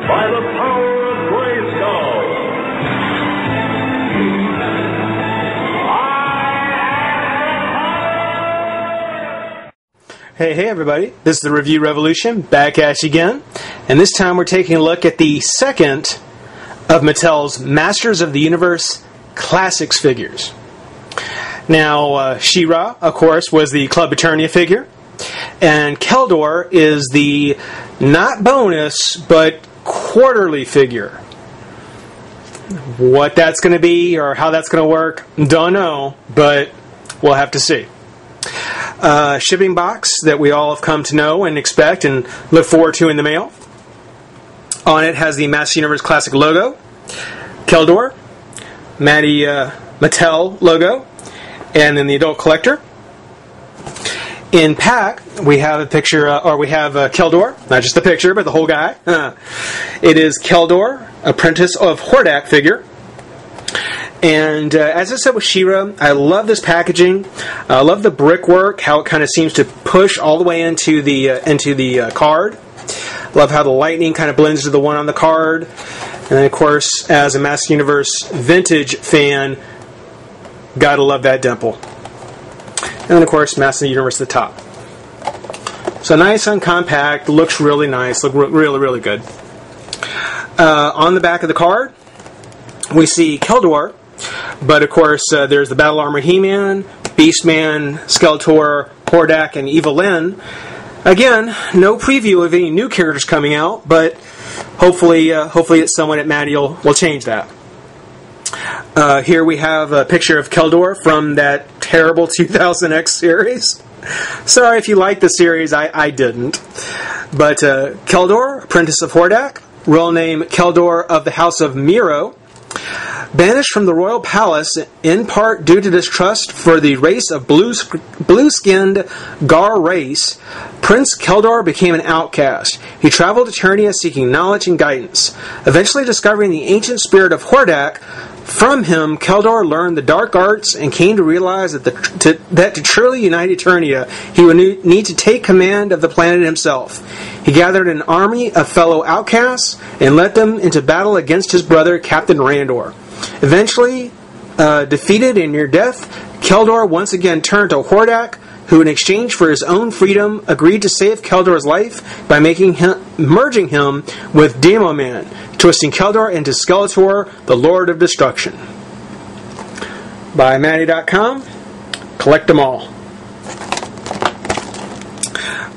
by the power of Grayskull. Hey everybody, this is the Review Revolution, back at you again, and this time we're taking a look at the second of Mattel's Masters of the Universe Classics figures. Now, She-Ra, of course, was the Club Eternia figure, and Keldor is the not bonus, but quarterly figure. What that's going to be, or how that's going to work, don't know, but we'll have to see. Shipping box that we all have come to know and expect and look forward to in the mail. On it has the Masters of the Universe Classic logo, Keldor, Mattel logo, and then the adult collector. In pack, we have a picture, we have Keldor, not just the picture, but the whole guy. It is Keldor, Apprentice of Hordak figure. And as I said with She-Ra, I love this packaging. I love the brickwork, how it kind of seems to push all the way into the card. Love how the lightning kind of blends to the one on the card. And then, of course, as a Masters of the Universe vintage fan, gotta love that dimple. And then, of course, Masters of the Universe at the top. So nice and compact, looks really nice, look really, really good. On the back of the card, we see Keldor, but of course there's the Battle Armor He-Man, Beastman, Skeletor, Hordak, and Evil-Lyn. Again, no preview of any new characters coming out, but hopefully someone at Matty will change that. Here we have a picture of Keldor from that terrible 2000X series. Sorry if you liked the series, I didn't. But Keldor, Apprentice of Hordak, real name Keldor of the House of Miro. Banished from the royal palace in part due to distrust for the race of blue-skinned Gar race, Prince Keldor became an outcast. He traveled to Eternia seeking knowledge and guidance. Eventually discovering the ancient spirit of Hordak, from him, Keldor learned the dark arts and came to realize that to truly unite Eternia, he would need to take command of the planet himself. He gathered an army of fellow outcasts and led them into battle against his brother, Captain Randor. Eventually, defeated and near death, Keldor once again turned to Hordak, who in exchange for his own freedom agreed to save Keldor's life by merging him with Demoman, twisting Keldor into Skeletor, the Lord of Destruction. By Matty.com, collect them all.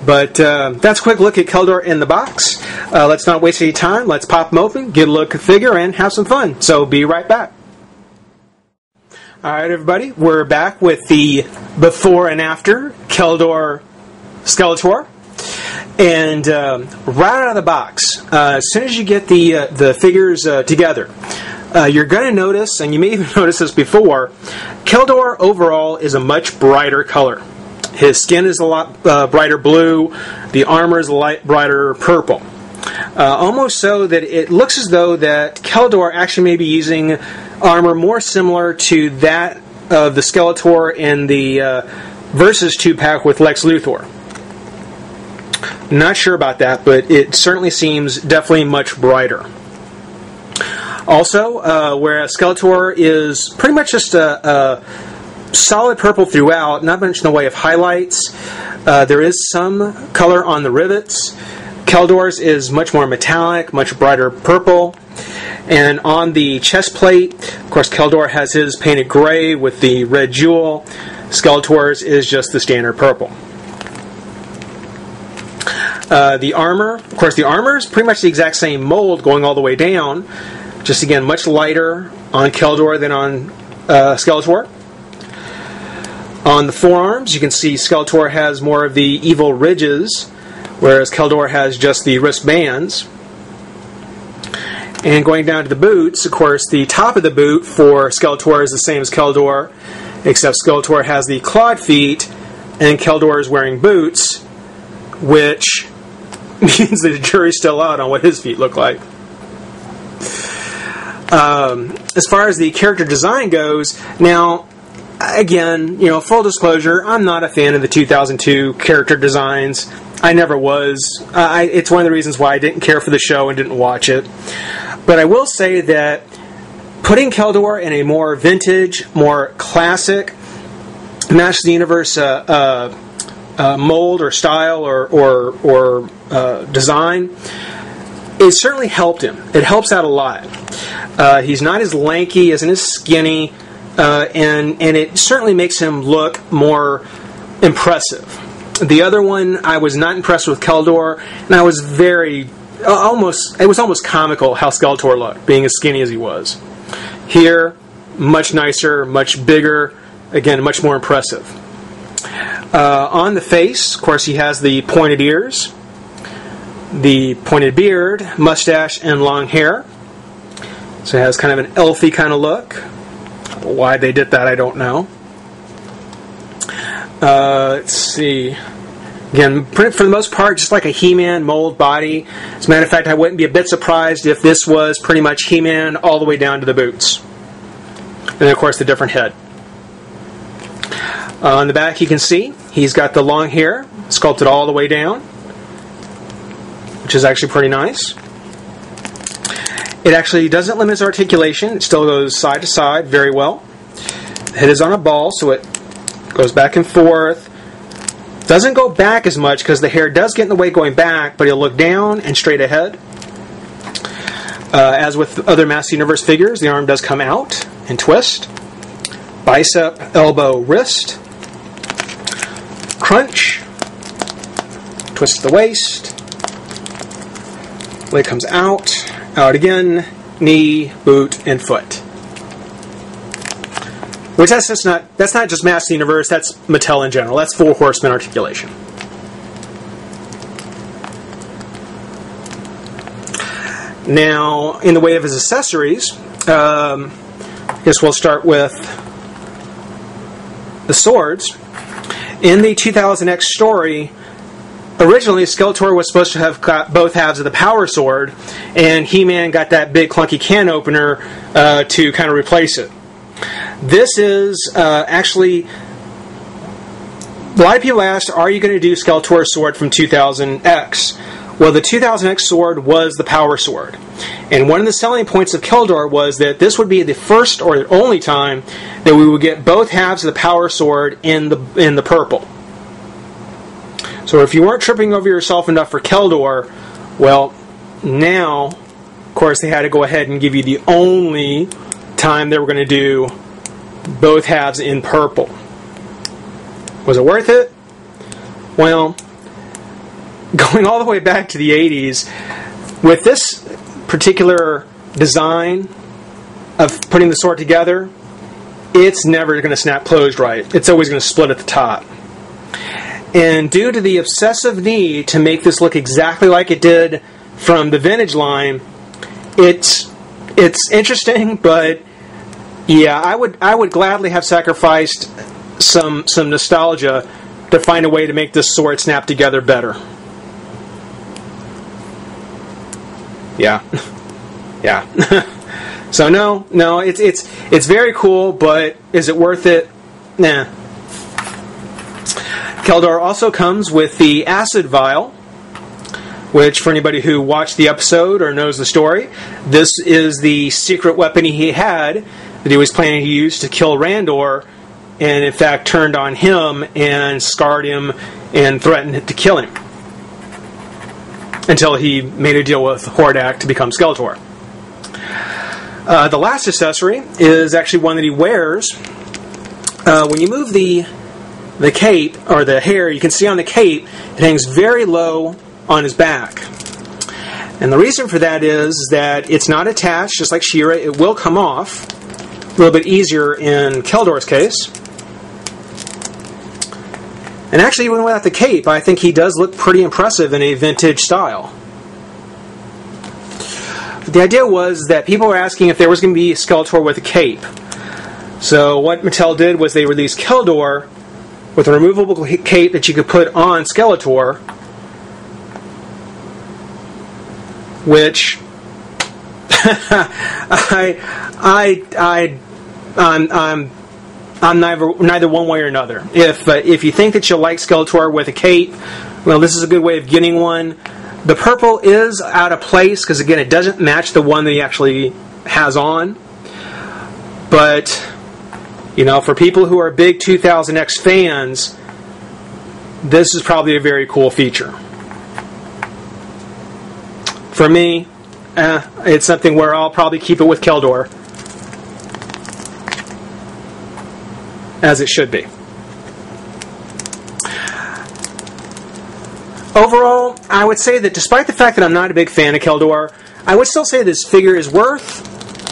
But that's a quick look at Keldor in the box. Let's not waste any time. Let's pop them open, get a look at the figure, and have some fun. So be right back. Alright everybody, we're back with the before and after Keldor Skeletor. And right out of the box, as soon as you get the figures together, you're going to notice, and you may even notice this before, Keldor overall is a much brighter color. His skin is a lot brighter blue, the armor is a light brighter purple. Almost so that it looks as though that Keldor actually may be using armor more similar to that of the Skeletor in the Versus 2-pack with Lex Luthor. Not sure about that, but it certainly seems definitely much brighter. Also, whereas Skeletor is pretty much just a solid purple throughout, not much in the way of highlights. There is some color on the rivets. Keldor's is much more metallic, much brighter purple. And on the chest plate, of course, Keldor has his painted gray with the red jewel. Skeletor's is just the standard purple. The armor, of course, the armor is pretty much the exact same mold going all the way down. Just again, much lighter on Keldor than on Skeletor. On the forearms, you can see Skeletor has more of the evil ridges, whereas Keldor has just the wristbands. And going down to the boots, of course, the top of the boot for Skeletor is the same as Keldor, except Skeletor has the clawed feet, and Keldor is wearing boots, which means that the jury's still out on what his feet look like. As far as the character design goes, now, again, full disclosure, I'm not a fan of the 2002 character designs. I never was. It's one of the reasons why I didn't care for the show and didn't watch it. But I will say that putting Keldor in a more vintage, more classic Masters of the Universe mold or style or design, it certainly helped him. It helps out a lot. He's not as lanky, isn't as skinny, and it certainly makes him look more impressive. The other one, I was not impressed with Keldor, and I was it was almost comical how Skeletor looked, being as skinny as he was. Here, much nicer, much bigger, again, much more impressive. On the face, of course, he has the pointed ears, the pointed beard, mustache, and long hair. So it has kind of an elfy kind of look. Why they did that, I don't know. Let's see. Again, for the most part, just like a He-Man mold body. As a matter of fact, I wouldn't be a bit surprised if this was pretty much He-Man all the way down to the boots. And of course, the different head. On the back, you can see he's got the long hair sculpted all the way down, which is actually pretty nice. It actually doesn't limit his articulation. It still goes side to side very well. The head is on a ball, so it goes back and forth. Doesn't go back as much because the hair does get in the way going back, but he'll look down and straight ahead. As with other Masters of the Universe figures, the arm does come out and twist. Bicep, elbow, wrist. Crunch. Twist the waist. Leg comes out. Out again. Knee, boot, and foot. Which that's not just Masters of the Universe, that's Mattel in general. That's Four Horsemen articulation. Now, in the way of his accessories, I guess we'll start with the swords. In the 2000X story, originally Skeletor was supposed to have got both halves of the power sword, and He-Man got that big clunky can opener to kind of replace it. This is actually, a lot of people asked, are you going to do Skeletor's sword from 2000X? Well, the 2000X sword was the power sword. And one of the selling points of Keldor was that this would be the first or the only time that we would get both halves of the power sword in the purple. So if you weren't tripping over yourself enough for Keldor, well, now, of course, they had to go ahead and give you the only time they were going to do both halves in purple. Was it worth it? Well, going all the way back to the 80s, with this particular design of putting the sword together, it's never going to snap closed right. It's always going to split at the top. And due to the obsessive need to make this look exactly like it did from the vintage line, it's interesting, but yeah, I would gladly have sacrificed some nostalgia to find a way to make this sword snap together better. Yeah. Yeah. So no, it's very cool, but is it worth it? Nah. Keldor also comes with the acid vial, which, for anybody who watched the episode or knows the story, this is the secret weapon he had that he was planning to use to kill Randor, and in fact turned on him and scarred him and threatened to kill him until he made a deal with Hordak to become Skeletor. The last accessory is actually one that he wears. When you move the cape, or the hair, you can see on the cape, it hangs very low on his back. And the reason for that is that it's not attached, just like She-Ra. It will come off a little bit easier in Keldor's case. And actually, even without the cape, I think he does look pretty impressive in a vintage style. The idea was that people were asking if there was going to be a Skeletor with a cape. So what Mattel did was they released Keldor with a removable cape that you could put on Skeletor, which I'm neither one way or another. If you think that you'll like Skeletor with a cape, Well, this is a good way of getting one. The purple is out of place because, again, it doesn't match the one that he actually has on. But, you know, for people who are big 2000X fans, this is probably a very cool feature. For me, it's something where I'll probably keep it with Keldor, as it should be. Overall, I would say that despite the fact that I'm not a big fan of Keldor, I would still say this figure is worth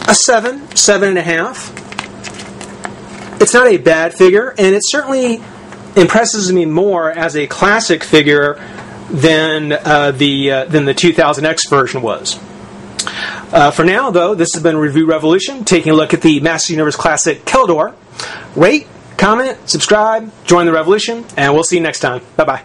a 7, 7.5. It's not a bad figure, and it certainly impresses me more as a classic figure than the 2000X version was. For now, though, this has been Review Revolution, taking a look at the Masters Universe Classic Keldor. Rate, comment, subscribe, join the revolution, and we'll see you next time. Bye-bye.